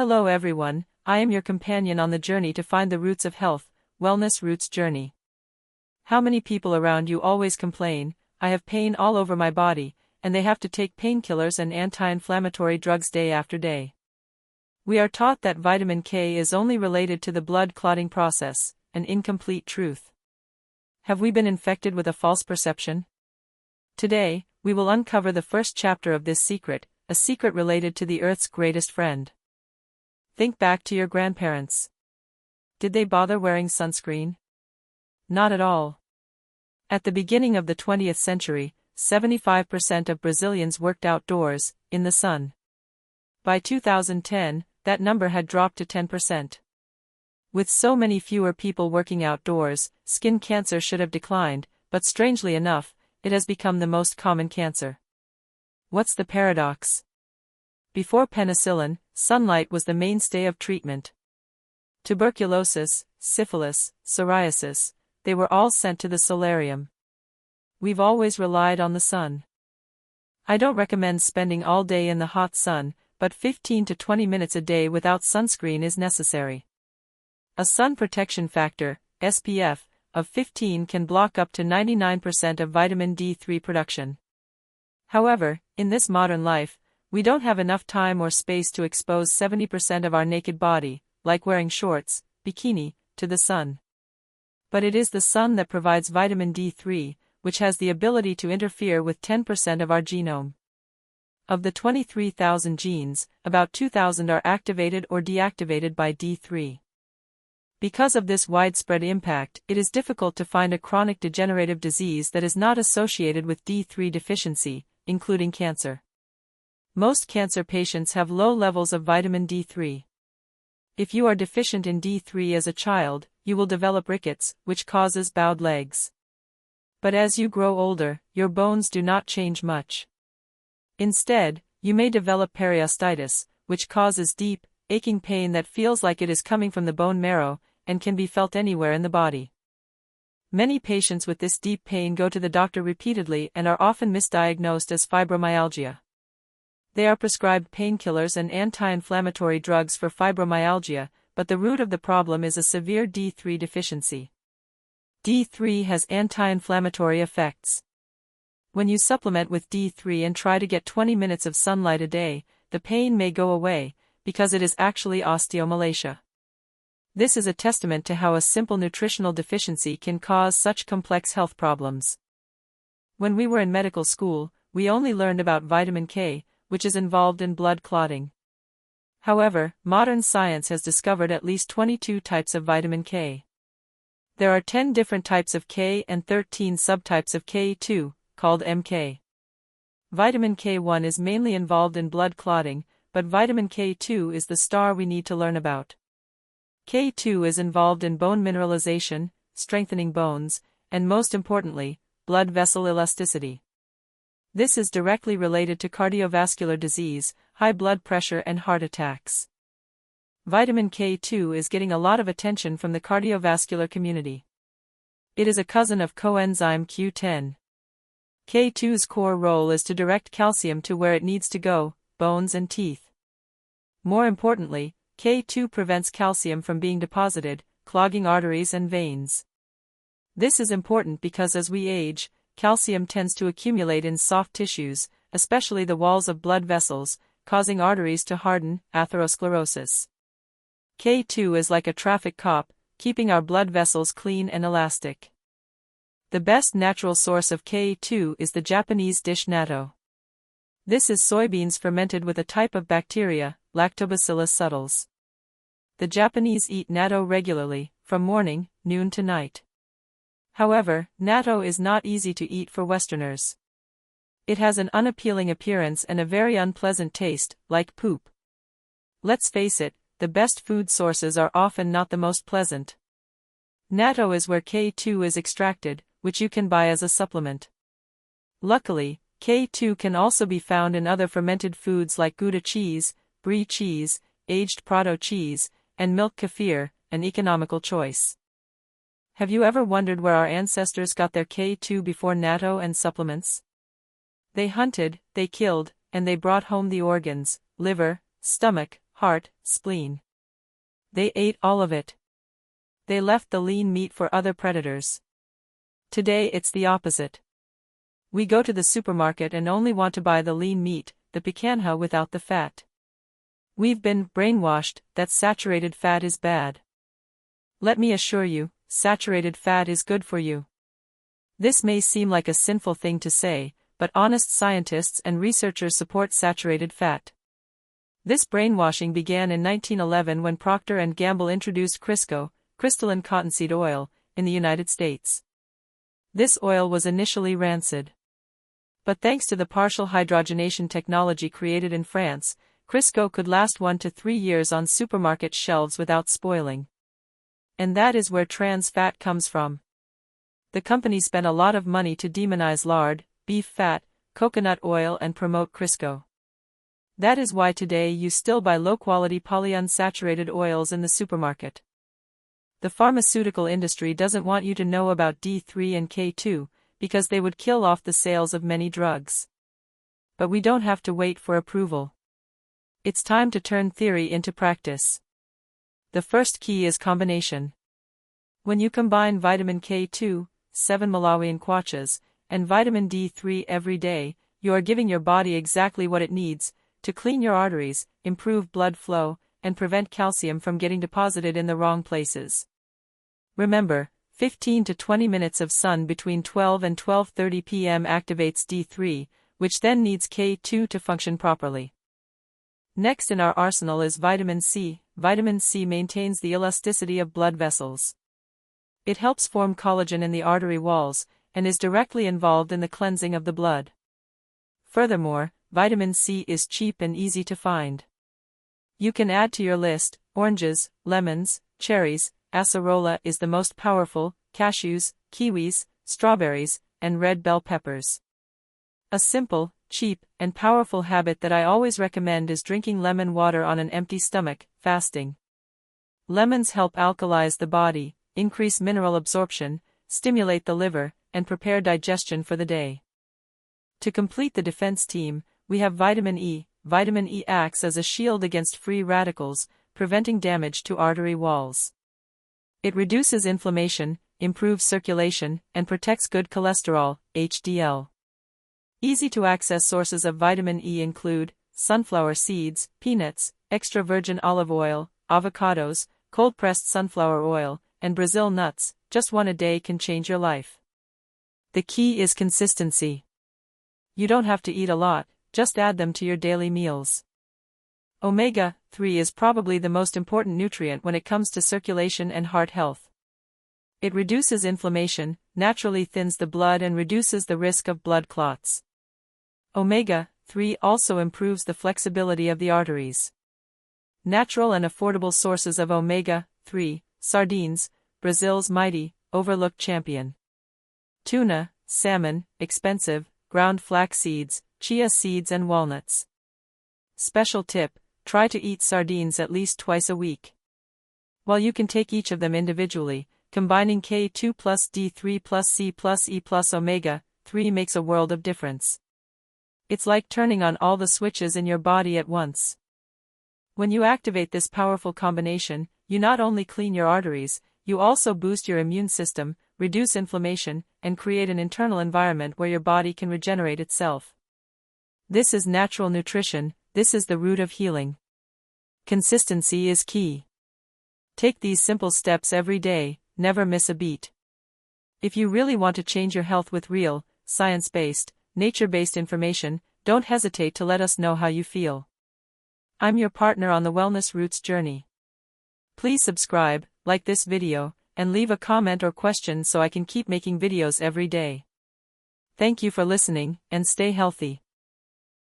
Hello everyone, I am your companion on the journey to find the roots of health, Wellness Roots Journey. How many people around you always complain, I have pain all over my body, and they have to take painkillers and anti-inflammatory drugs day after day. We are taught that vitamin K is only related to the blood clotting process, an incomplete truth. Have we been infected with a false perception? Today, we will uncover the first chapter of this secret, a secret related to the Earth's greatest friend. Think back to your grandparents. Did they bother wearing sunscreen? Not at all. At the beginning of the 20th century, 75% of Brazilians worked outdoors, in the sun. By 2010, that number had dropped to 10%. With so many fewer people working outdoors, skin cancer should have declined, but strangely enough, it has become the most common cancer. What's the paradox? Before penicillin, sunlight was the mainstay of treatment. Tuberculosis, syphilis, psoriasis, they were all sent to the solarium. We've always relied on the sun. I don't recommend spending all day in the hot sun, but 15 to 20 minutes a day without sunscreen is necessary. A sun protection factor, SPF, of 15 can block up to 99% of vitamin D3 production. However, in this modern life, we don't have enough time or space to expose 70% of our naked body, like wearing shorts, bikini, to the sun. But it is the sun that provides vitamin D3, which has the ability to interfere with 10% of our genome. Of the 23,000 genes, about 2,000 are activated or deactivated by D3. Because of this widespread impact, it is difficult to find a chronic degenerative disease that is not associated with D3 deficiency, including cancer. Most cancer patients have low levels of vitamin D3. If you are deficient in D3 as a child, you will develop rickets, which causes bowed legs. But as you grow older, your bones do not change much. Instead, you may develop periostitis, which causes deep, aching pain that feels like it is coming from the bone marrow, and can be felt anywhere in the body. Many patients with this deep pain go to the doctor repeatedly and are often misdiagnosed as fibromyalgia. They are prescribed painkillers and anti-inflammatory drugs for fibromyalgia, but the root of the problem is a severe D3 deficiency. D3 has anti-inflammatory effects. When you supplement with D3 and try to get 20 minutes of sunlight a day, the pain may go away, because it is actually osteomalacia. This is a testament to how a simple nutritional deficiency can cause such complex health problems. When we were in medical school, we only learned about vitamin K, which is involved in blood clotting. However, modern science has discovered at least 22 types of vitamin K. There are 10 different types of K and 13 subtypes of K2, called MK. Vitamin K1 is mainly involved in blood clotting, but vitamin K2 is the star we need to learn about. K2 is involved in bone mineralization, strengthening bones, and most importantly, blood vessel elasticity. This is directly related to cardiovascular disease, high blood pressure and heart attacks. Vitamin K2 is getting a lot of attention from the cardiovascular community. It is a cousin of coenzyme Q10. K2's core role is to direct calcium to where it needs to go, bones and teeth. More importantly, K2 prevents calcium from being deposited, clogging arteries and veins. This is important because as we age, calcium tends to accumulate in soft tissues, especially the walls of blood vessels, causing arteries to harden, atherosclerosis. K2 is like a traffic cop, keeping our blood vessels clean and elastic. The best natural source of K2 is the Japanese dish natto. This is soybeans fermented with a type of bacteria, Lactobacillus subtilis. The Japanese eat natto regularly, from morning, noon to night. However, natto is not easy to eat for Westerners. It has an unappealing appearance and a very unpleasant taste, like poop. Let's face it, the best food sources are often not the most pleasant. Natto is where K2 is extracted, which you can buy as a supplement. Luckily, K2 can also be found in other fermented foods like Gouda cheese, brie cheese, aged Prato cheese, and milk kefir, an economical choice. Have you ever wondered where our ancestors got their K2 before natto and supplements? They hunted, they killed, and they brought home the organs, liver, stomach, heart, spleen. They ate all of it. They left the lean meat for other predators. Today it's the opposite. We go to the supermarket and only want to buy the lean meat, the picanha without the fat. We've been brainwashed that saturated fat is bad. Let me assure you, saturated fat is good for you. This may seem like a sinful thing to say, but honest scientists and researchers support saturated fat. This brainwashing began in 1911 when Procter & Gamble introduced Crisco, crystalline cottonseed oil, in the United States. This oil was initially rancid. But thanks to the partial hydrogenation technology created in France, Crisco could last 1 to 3 years on supermarket shelves without spoiling. And that is where trans fat comes from. The company spent a lot of money to demonize lard, beef fat, coconut oil and promote Crisco. That is why today you still buy low-quality polyunsaturated oils in the supermarket. The pharmaceutical industry doesn't want you to know about D3 and K2, because they would kill off the sales of many drugs. But we don't have to wait for approval. It's time to turn theory into practice. The first key is combination. When you combine vitamin K2, 7 Malawian kwachas, and vitamin D3 every day, you are giving your body exactly what it needs to clean your arteries, improve blood flow, and prevent calcium from getting deposited in the wrong places. Remember, 15 to 20 minutes of sun between 12 and 12:30 p.m. activates D3, which then needs K2 to function properly. Next in our arsenal is vitamin C. Vitamin C maintains the elasticity of blood vessels. It helps form collagen in the artery walls, and is directly involved in the cleansing of the blood. Furthermore, vitamin C is cheap and easy to find. You can add to your list oranges, lemons, cherries, acerola is the most powerful, cashews, kiwis, strawberries, and red bell peppers. A simple, cheap, and powerful habit that I always recommend is drinking lemon water on an empty stomach, fasting. Lemons help alkalize the body, increase mineral absorption, stimulate the liver, and prepare digestion for the day. To complete the defense team, we have vitamin E. Vitamin E acts as a shield against free radicals, preventing damage to artery walls. It reduces inflammation, improves circulation, and protects good cholesterol, HDL. Easy-to-access sources of vitamin E include sunflower seeds, peanuts, extra virgin olive oil, avocados, cold-pressed sunflower oil, and Brazil nuts. Just one a day can change your life. The key is consistency. You don't have to eat a lot, just add them to your daily meals. Omega-3 is probably the most important nutrient when it comes to circulation and heart health. It reduces inflammation, naturally thins the blood and reduces the risk of blood clots. Omega-3 also improves the flexibility of the arteries. Natural and affordable sources of omega-3, sardines, Brazil's mighty, overlooked champion. Tuna, salmon, expensive, ground flax seeds, chia seeds and walnuts. Special tip, try to eat sardines at least twice a week. While you can take each of them individually, combining K2 plus D3 plus C plus E plus omega-3 makes a world of difference. It's like turning on all the switches in your body at once. When you activate this powerful combination, you not only clean your arteries, you also boost your immune system, reduce inflammation, and create an internal environment where your body can regenerate itself. This is natural nutrition, this is the root of healing. Consistency is key. Take these simple steps every day, never miss a beat. If you really want to change your health with real, science-based, nature-based information, don't hesitate to let us know how you feel. I'm your partner on the Wellness Roots journey. Please subscribe, like this video, and leave a comment or question so I can keep making videos every day. Thank you for listening, and stay healthy.